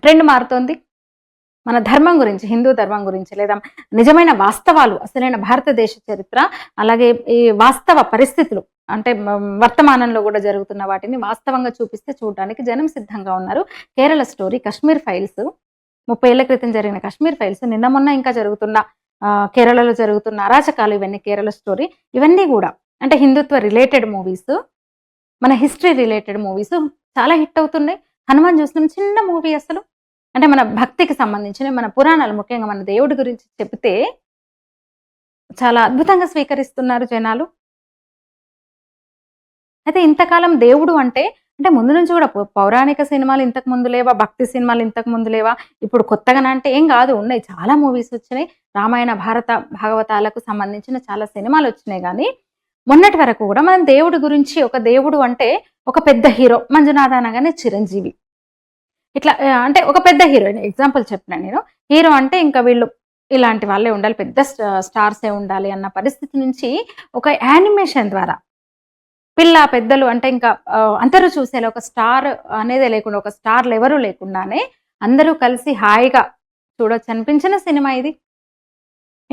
Trend మారుతోంది. మన ధర్మం గురించి, హిందూ ధర్మం గురించి లేదా నిజమైన వాస్తవాలు, అసలైన భారతదేశ చరిత్ర, అలాగే ఈ వాస్తవ పరిస్థితులు అంటే వర్తమానంలో కూడా జరుగుతున్న వాటిని వాస్తవంగా చూపిస్తే చూడడానికి జనం సిద్ధంగా ఉన్నారు. కేరళ స్టోరీ 'కశ్మీర్ ఫైల్స్' 30 ఏళ్ల క్రితం జరిగిన 'కశ్మీర్ ఫైల్స్' నిన్న మొన్న ఇంకా జరుగుతున్న కేరళలో జరుగుతున్న అరాచకాలు ఇవన్నీ కేరళ స్టోరీ. ఇవన్నీ కూడా అంటే హిందుత్వ రిలేటెడ్ మూవీస్, మన హిస్టరీ రిలేటెడ్ మూవీస్ చాలా హిట్ అవుతున్నాయి. 'హనుమాన్' చూసినాం, చిన్న మూవీ అసలు. అంటే మన భక్తికి సంబంధించిన మన పురాణాలు ముఖ్యంగా మన దేవుడి గురించి చెబితే చాలా అద్భుతంగా స్వీకరిస్తున్నారు జనాలు. అయితే ఇంతకాలం దేవుడు అంటే ముందు నుంచి కూడా పౌరాణిక సినిమాలు ఇంతకు ముందు లేవా? భక్తి సినిమాలు ఇంతకు ముందు లేవా? ఇప్పుడు కొత్తగానా అంటే ఏం కాదు, ఉన్నాయి. చాలా మూవీస్ వచ్చినాయి. రామాయణ, భారత, భాగవతాలకు సంబంధించిన చాలా సినిమాలు వచ్చినాయి. కానీ మొన్నటి వరకు కూడా మనం దేవుడి గురించి, ఒక దేవుడు అంటే ఒక పెద్ద హీరో, మంజునాథ్ అనగానే చిరంజీవి, ఇట్లా అంటే ఒక పెద్ద హీరోయిన్ ఎగ్జాంపుల్ చెప్పినా నేను. హీరో అంటే ఇంకా వీళ్ళు ఇలాంటి వాళ్ళే ఉండాలి, పెద్ద స్టార్సే ఉండాలి అన్న పరిస్థితి నుంచి ఒక యానిమేషన్ ద్వారా పిల్ల పెద్దలు అంటే ఇంకా అందరూ చూసేలా ఒక స్టార్ అనేదే లేకుండా, ఒక స్టార్లు ఎవరు లేకుండానే అందరూ కలిసి హాయిగా చూడొచ్చు అనిపించిన సినిమా ఇది.